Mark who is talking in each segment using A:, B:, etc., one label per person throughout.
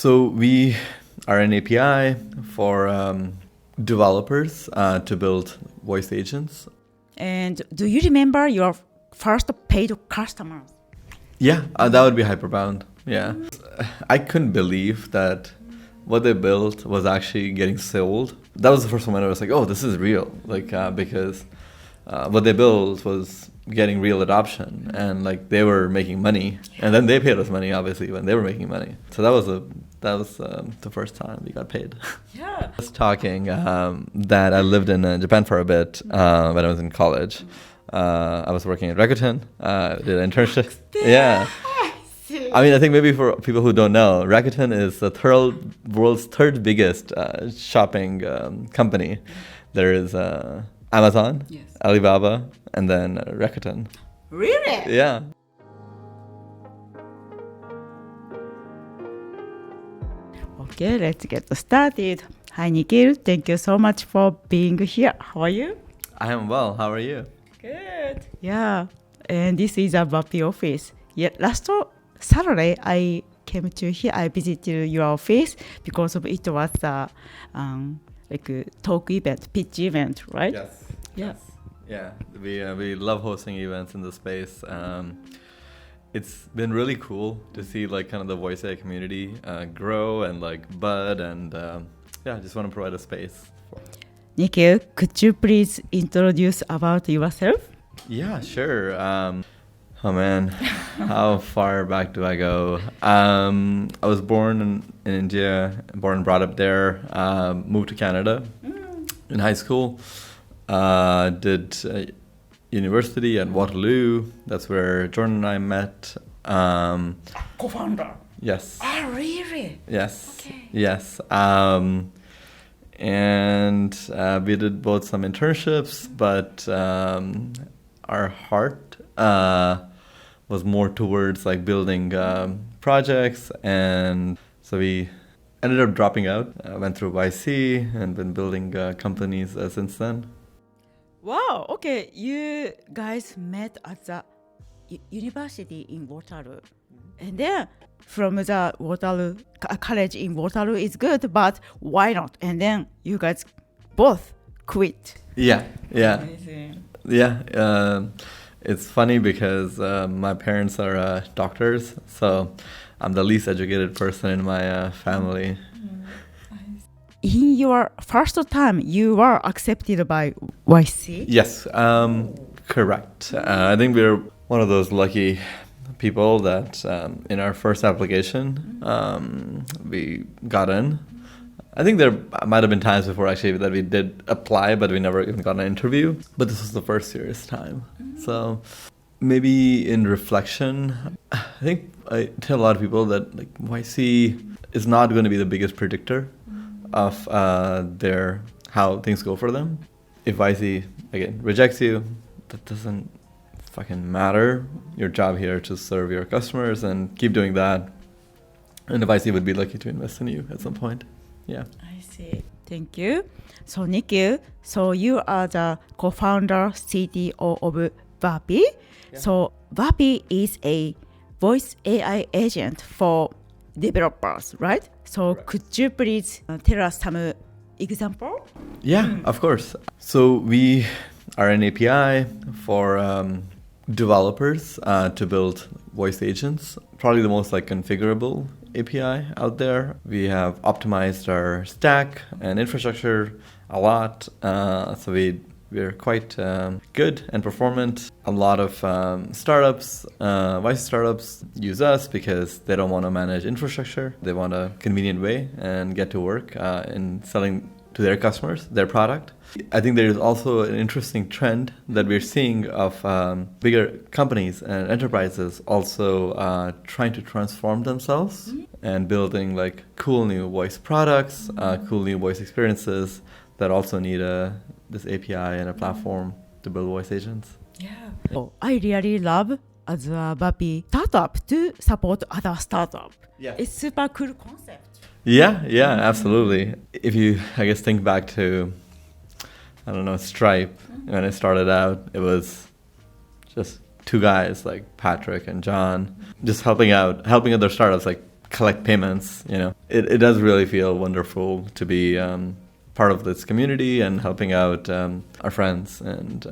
A: So we are an API for developers to build voice agents.
B: And do you remember your first paid customers?
A: Yeah, that would be Hyperbound. Yeah. I couldn't believe that what they built was actually getting sold. That was the first moment I was like, oh, this is real. Because what they built was getting real adoption, and they were making money, and then they paid us money, obviously, when they were making money. So that was the first time we got paid.
B: Yeah.
A: I was talking that I lived in Japan for a bit when I was in college. I was working at Rakuten, did an internship. Yeah. I mean, I think maybe for people who don't know, Rakuten is the world's third biggest shopping company. There is Amazon,
B: Yes.
A: Alibaba, and then Rakuten.
B: Really?
A: Yeah.
B: Okay, let's get started. Hi, Nikhil. Thank you so much for being here. How are you?
A: I am well. How are you?
B: Good. Yeah, and this is a Vapi office. Yeah, last Saturday I came to here. I visited your office because of it was a talk event, pitch event, right?
A: Yes.
B: Yeah.
A: Yeah. We love hosting events in the space. It's been really cool to see kind of the voice AI community grow and bud, and I just want to provide a space for it.
B: Nikhil, could you please introduce about yourself?
A: Yeah, sure. Oh man, how far back do I go? I was born in India, born and brought up there, moved to Canada in high school, did university at Waterloo. That's where Jordan and I met.
B: Co-founder.
A: Yes.
B: Oh, really?
A: Yes.
B: Okay.
A: Yes. And we did both some internships, but our heart was more towards building projects, and so we ended up dropping out. Went through YC and been building companies since then.
B: Wow. Okay, you guys met at the university in Waterloo, and then from the Waterloo college in Waterloo is good, but why not? And then you guys both quit.
A: Yeah.
B: Amazing.
A: Yeah. It's funny because my parents are doctors, so I'm the least educated person in my family.
B: In your first time, you were accepted by YC?
A: Yes, correct. I think we're one of those lucky people that in our first application, we got in. I think there might have been times before actually that we did apply, but we never even got an interview. But this was the first serious time. So maybe in reflection, I think I tell a lot of people that YC is not going to be the biggest predictor of how things go for them. If YC again rejects you, that doesn't fucking matter. Your job here is to serve your customers and keep doing that. And if YC would be lucky to invest in you at some point. Yeah.
B: I see. Thank you. So Nikhil, so you are the co-founder, CTO of Vapi.
A: Yeah.
B: So Vapi is a voice AI agent for developers, right? So
A: Correct.
B: could you please tell us some example?
A: Yeah, of course. So we are an API for developers to build voice agents. Probably the most configurable API out there. We have optimized our stack and infrastructure a lot. So we're quite good and performant. A lot of startups, voice startups use us because they don't want to manage infrastructure. They want a convenient way and get to work in selling to their customers, their product. I think there is also an interesting trend that we're seeing of bigger companies and enterprises also trying to transform themselves and building cool new voice products, cool new voice experiences that also need this API and a platform to build voice agents.
B: Yeah. Oh, I really love as a Vapi startup to support other startup.
A: Yeah.
B: It's super cool concept.
A: Yeah, absolutely. If you, I guess, think back to, I don't know, Stripe, when it started out, it was just two guys like Patrick and John, just helping other startups collect payments. It does really feel wonderful to be part of this community and helping out our friends. And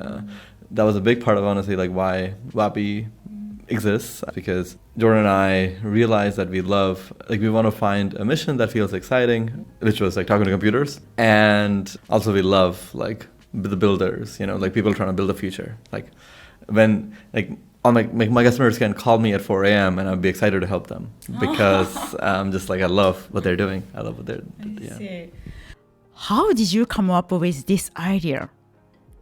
A: that was a big part of, honestly, like why Vapi exists, because Jordan and I realized that we want to find a mission that feels exciting, which was like talking to computers, and also we love like the builders, like people trying to build a future. Like when my customers can call me at 4 a.m. and I'd be excited to help them because just like I love what they're doing. I love what they're
B: I see. How did you come up with this idea?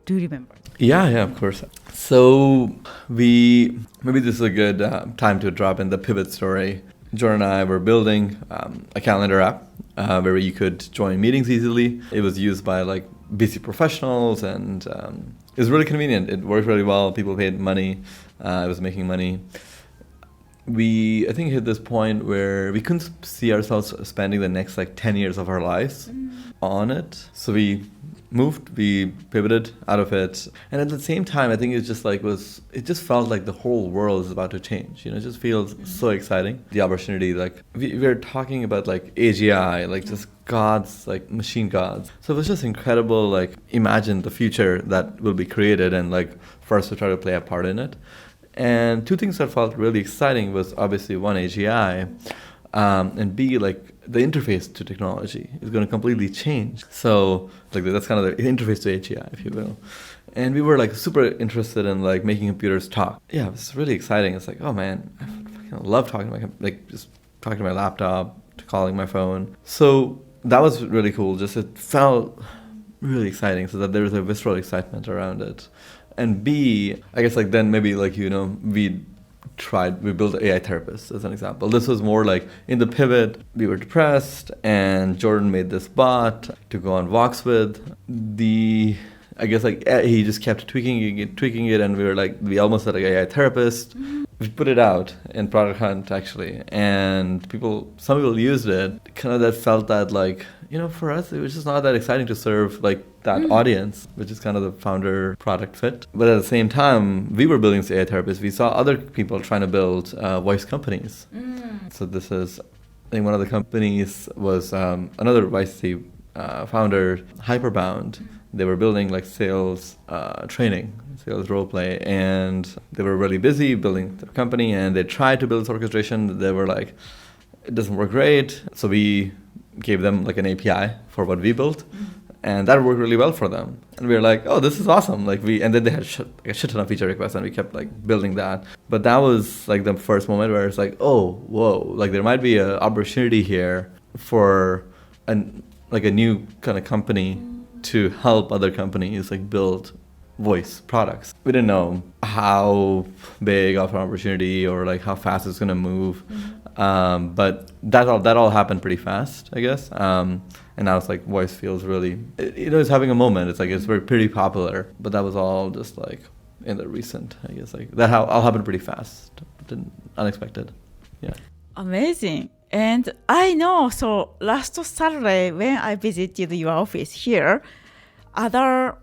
B: Do you remember?
A: Yeah, of course. So maybe this is a good time to drop in the pivot story. Jordan and I were building a calendar app where you could join meetings easily. It was used by like busy professionals, and it was really convenient. It worked really well. People paid money. It was making money. We, I think, hit this point where we couldn't see ourselves spending the next like 10 years of our lives on it. So we pivoted out of it. And at the same time, I think it just felt like the whole world is about to change. It just feels so exciting. The opportunity, like we're talking about like AGI, like just gods, like machine gods. So it was just incredible, like imagine the future that will be created and like for us to try to play a part in it. And two things that felt really exciting was obviously one, AGI, and B, like the interface to technology is going to completely change. So like that's kind of the interface to AGI, if you will. And we were like super interested in like making computers talk. Yeah, it was really exciting. It's like, oh man, I fucking love talking to just talking to my laptop, to calling my phone. So that was really cool. Just it felt really exciting, so that there was a visceral excitement around it. And B, I guess like then maybe like, we built an AI therapist as an example. This was more like in the pivot, we were depressed and Jordan made this bot to go on walks with. I guess like he just kept tweaking it, and we almost had like an AI therapist. We put it out in Product Hunt actually, and some people used it. Kind of that felt that like, for us, it was just not that exciting to serve like that audience, which is kind of the founder product fit. But at the same time, we were building this AI therapist. We saw other people trying to build voice companies. So this is, I think one of the companies was another YC founder, Hyperbound. They were building like sales training, sales role play, and they were really busy building their company, and they tried to build this orchestration. They were like, it doesn't work great. So we gave them like an API for what we built, and that worked really well for them. And we were like, oh, this is awesome. And then they had a shit ton of feature requests, and we kept like building that. But that was like the first moment where it's like, oh, whoa, like there might be an opportunity here for a new kind of company to help other companies like build voice products. We didn't know how big of an opportunity or like how fast it's gonna move, but that all happened pretty fast, I guess. And now it's like voice feels really, it's having a moment. It's like it's pretty popular, but that was all just like in the recent, I guess, like that all happened pretty fast, unexpected. Yeah.
B: Amazing. And I know, so last Saturday when I visited your office here, other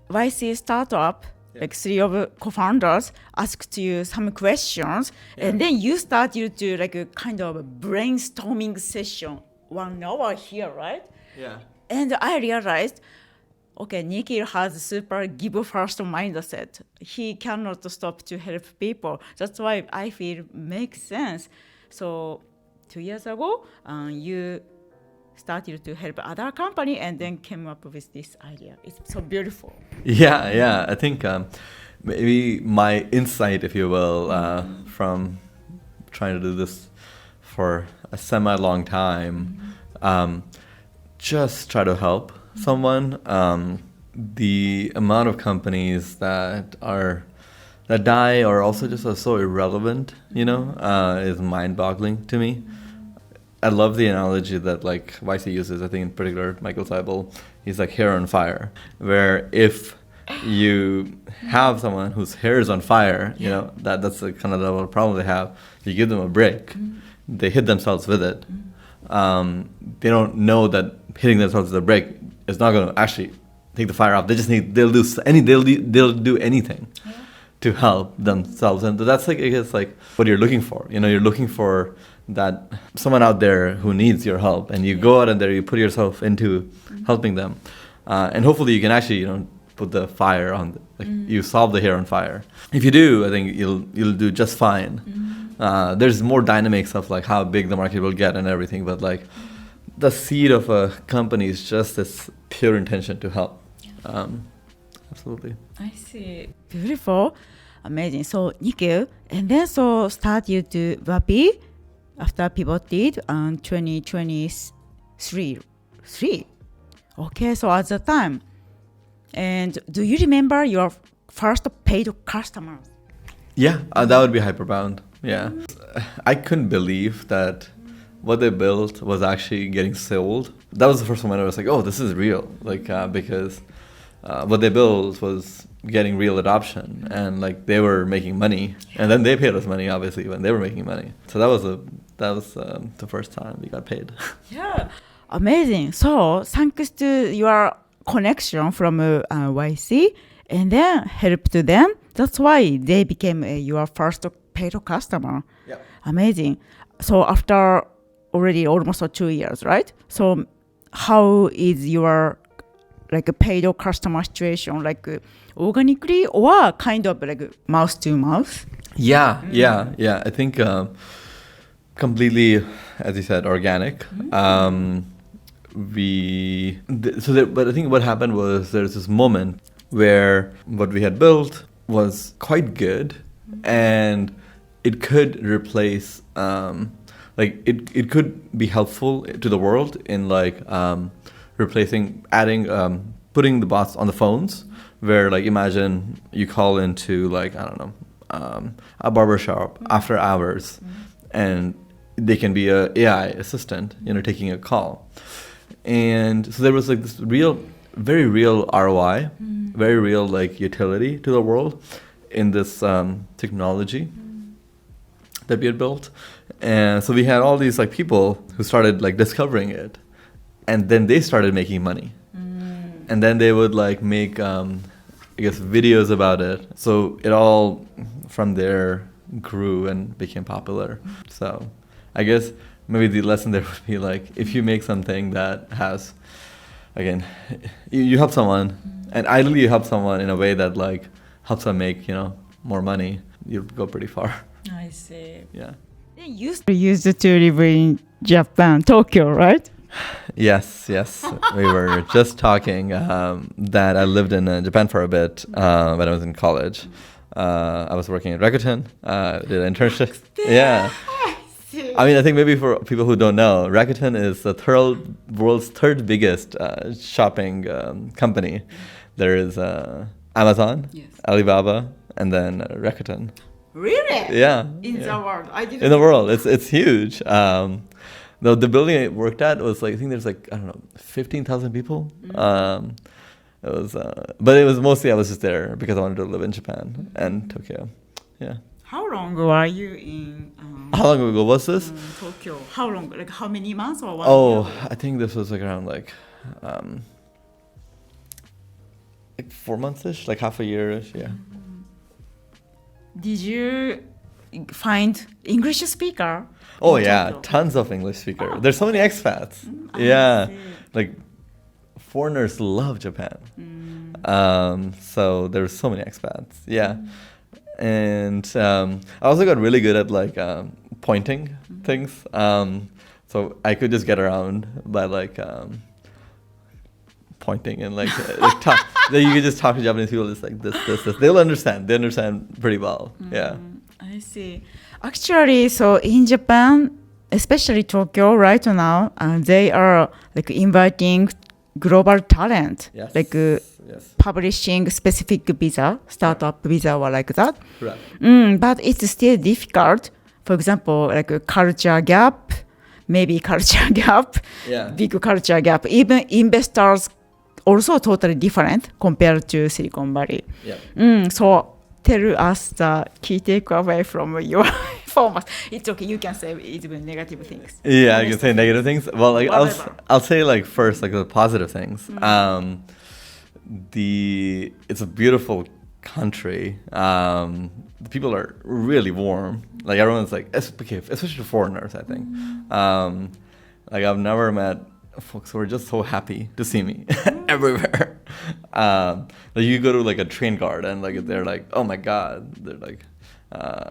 B: YC startup, like three of co-founders, asked you some questions, and then you started to like a kind of a brainstorming session 1 hour here, right?
A: Yeah.
B: And I realized, okay, Nikhil has super give first mindset. He cannot stop to help people. That's why I feel makes sense. So 2 years ago, you started to help other company and then came up with this idea. It's so beautiful.
A: Yeah. I think maybe my insight, if you will, from trying to do this for a semi-long time, just try to help someone. The amount of companies that die or also just are so irrelevant, is mind-boggling to me. I love the analogy that like YC uses, I think in particular Michael Seibel, he's like hair on fire, where if you have someone whose hair is on fire, that's the kind of level of problem they have, you give them a brick, they hit themselves with it. They don't know that hitting themselves with a brick is not going to actually take the fire off. They'll do anything. to help themselves, and that's like, I guess, like what you're looking for. You're looking for that someone out there who needs your help, and you go out and there, you put yourself into helping them, and hopefully you can actually put the fire on, you solve the hair on fire. If you do, I think you'll do just fine. There's more dynamics of like how big the market will get and everything, but like the seed of a company is just this pure intention to help. Absolutely.
B: I see. Beautiful. Amazing. So Nikhil, and then so start you to Vapi after pivoted on 2023. Okay, so at the time. And do you remember your first paid customer?
A: Yeah, that would be Hyperbound. Yeah. I couldn't believe that what they built was actually getting sold. That was the first one I was like, oh, this is real. Like, because what they built was getting real adoption, and like they were making money, and then they paid us money, obviously, when they were making money. So that was the first time we got paid.
B: Yeah, amazing. So thanks to your connection from YC, and then help to them, that's why they became your first paid customer.
A: Yeah.
B: Amazing. So after already almost 2 years, right? So how is your like a paid customer situation, like organically or kind of like mouth to mouth?
A: Yeah. I think completely, as you said, organic. But I think what happened was there's this moment where what we had built was quite good, and it could replace, it could be helpful to the world in like putting the bots on the phones, where like imagine you call into like, I don't know, a barbershop after hours, and they can be a AI assistant, taking a call. And so there was like this very real ROI, very real like utility to the world in this technology that we had built. And so we had all these like people who started like discovering it, and then they started making money. And then they would like make, videos about it. So it all from there grew and became popular. So I guess maybe the lesson there would be like, if you make something that has, again, you help someone, and ideally you help someone in a way that like helps them make, more money, you'll go pretty far.
B: I see.
A: Yeah.
B: You used to live in Japan, Tokyo, right?
A: Yes. We were just talking that I lived in Japan for a bit when I was in college. I was working at Rakuten, did an internship. Yeah. I mean, I think maybe for people who don't know, Rakuten is the world's third biggest shopping company. There is Amazon, yes, Alibaba, and then Rakuten.
B: Really?
A: Yeah.
B: In the world,
A: in the world, it's huge. The building I worked at was like, I think there's like, I don't know, 15,000 people. It was, but it was mostly I was just there because I wanted to live in Japan and Tokyo. Yeah.
B: How long were you in?
A: How long ago was this?
B: Tokyo. How long? Like how many months or 1 year?
A: I think this was like around like 4 months-ish, like half a year-ish. Yeah.
B: Did you find English speaker?
A: Oh yeah, Tokyo? Tons of English speaker. There's so many expats. Yeah, like foreigners love Japan. So there's so many expats. Yeah. And I also got really good at like pointing things. So I could just get around by like pointing and like talk. You could just talk to Japanese people just like this. They'll understand. They understand pretty well. Yeah.
B: I see. Actually, so in Japan, especially Tokyo right now, they are like inviting global talent.
A: Yes.
B: Like
A: yes.
B: Publishing specific visa, startup visa or like that.
A: Right.
B: But it's still difficult. For example, like a culture gap, maybe culture gap, big culture gap. Even investors also totally different compared to Silicon Valley.
A: Yeah.
B: So tell us the key takeaway from your format. It's okay. You can say even negative things.
A: Yeah, I can say negative things. Well, like I'll say like first like the positive things. It's a beautiful country, the people are really warm. Like everyone's like, especially foreigners, I think. Like I've never met folks who are just so happy to see me everywhere. Like you go to like a train guard and like they're like, oh my god, they're like,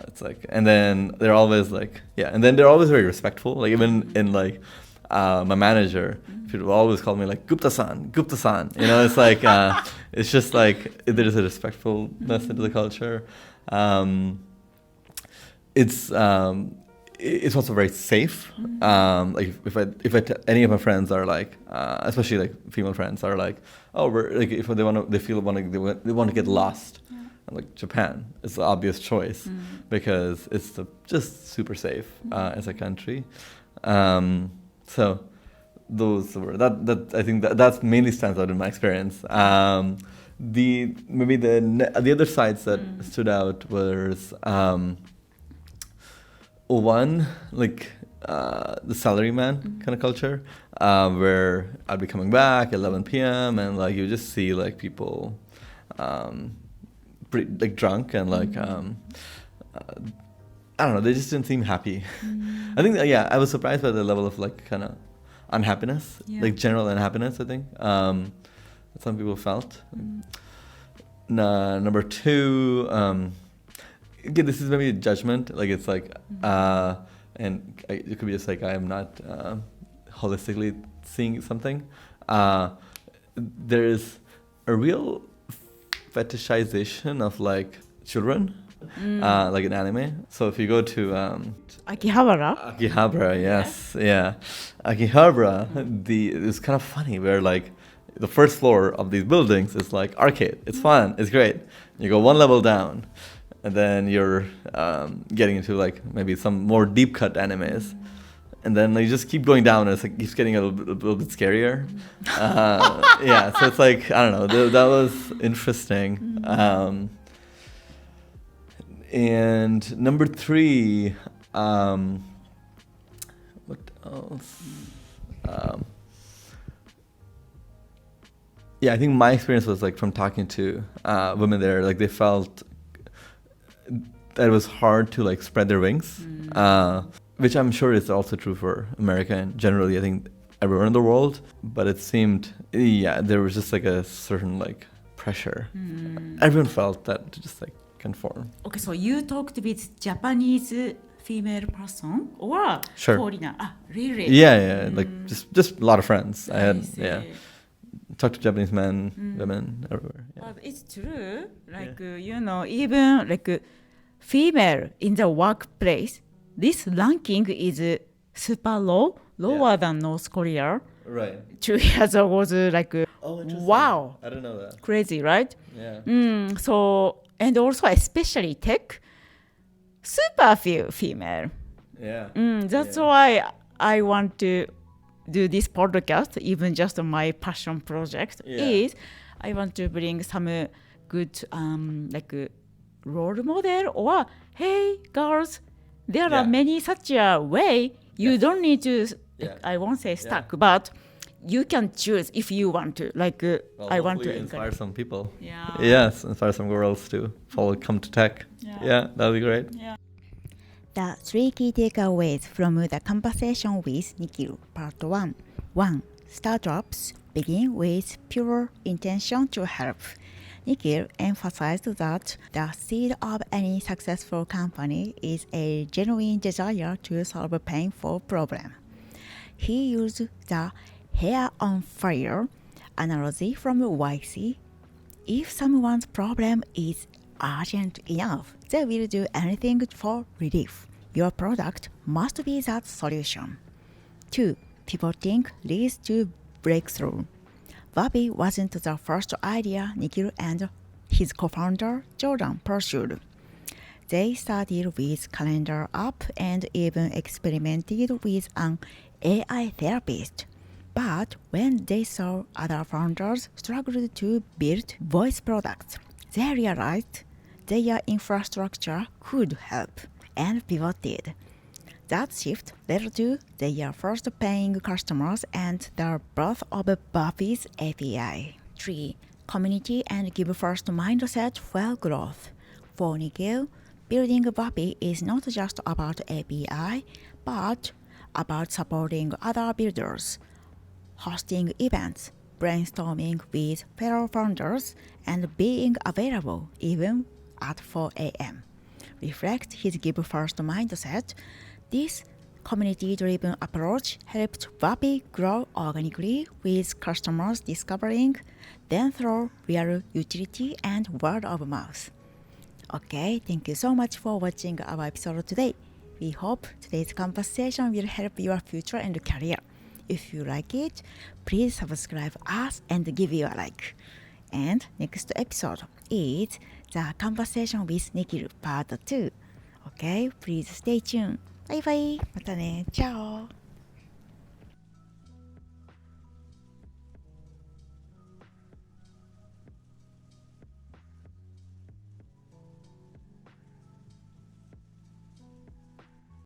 A: it's like, and then they're always like, yeah, and then they're always very respectful. Like even in like my manager, people always call me like Gupta-san, Gupta-san. You know, it's like it's just like there is a respectfulness into the culture. It's also very safe. Like if any of my friends are like, especially like female friends are like, oh, we're like if they want to get lost. And like Japan is the obvious choice because it's just super safe as a country. So those were that I think that's mainly stands out in my experience. The other sides that stood out was one, like the salaryman kind of culture, where I'd be coming back at 11 p.m. and like you just see like people pretty like drunk and like I don't know, they just didn't seem happy. I think I was surprised by the level of like kind of unhappiness, like general unhappiness, I think, that some people felt. Number two, again, this is maybe a judgment, like it's like, and it could be just like I am not holistically seeing something. There is a real fetishization of like children, like in anime. So if you go to Akihabara, yes, yeah, Akihabara, it's kind of funny where like the first floor of these buildings is like arcade. It's fun, it's great. You go one level down, and then you're getting into like maybe some more deep cut animes. And then you just keep going down, and it's like keeps getting a little bit scarier. Yeah, so it's like I don't know. That was interesting. And number three, what else? Yeah, I think my experience was like from talking to women there, like they felt that it was hard to like spread their wings. Which I'm sure is also true for America and generally I think everywhere in the world. But it seemed, there was just like a certain like pressure. Everyone felt that to just like conform.
B: Okay, so you talked with Japanese female person or foreigner? Ah, really?
A: Yeah, like just a lot of friends. I had, talked to Japanese men, women, everywhere. Yeah.
B: But it's true, like you know, even like female in the workplace. This ranking is super lower than North Korea.
A: Right.
B: 2 years ago was like, wow.
A: I didn't know that.
B: Crazy, right?
A: Yeah.
B: So, and also especially tech, super few female.
A: Yeah.
B: That's why I want to do this podcast, even just my passion project, is I want to bring some good like role model or, hey, girls, there are many such a way. You don't need to, I won't say stuck, but you can choose if you want to. Like, I want to
A: inspire some people.
B: Yeah.
A: Yes, inspire some girls to come to tech. Yeah, that would be great.
B: Yeah.
C: The 3 key takeaways from the conversation with Nikhil, part 1. 1. Startups begin with pure intention to help. Nikhil emphasized that the seed of any successful company is a genuine desire to solve a painful problem. He used the hair on fire analogy from YC. If someone's problem is urgent enough, they will do anything for relief. Your product must be that solution. 2. Pivoting leads to breakthrough. Vapi wasn't the first idea Nikhil and his co-founder Jordan pursued. They started with calendar app and even experimented with an AI therapist. But when they saw other founders struggled to build voice products, they realized their infrastructure could help and pivoted. That shift led to their first paying customers and the birth of Vapi's API. 3. community and give first mindset fuel growth. For Nikhil, building Vapi is not just about API, but about supporting other builders, hosting events, brainstorming with fellow founders, and being available even at 4 a.m. Reflect his give first mindset. This community-driven approach helped Vapi grow organically with customers discovering, then through real utility and word of mouth. Okay, thank you so much for watching our episode today. We hope today's conversation will help your future and career. If you like it, please subscribe us and give you a like. And next episode is the conversation with Nikhil part 2. Okay, please stay tuned. バイバイ。またね。チャオ。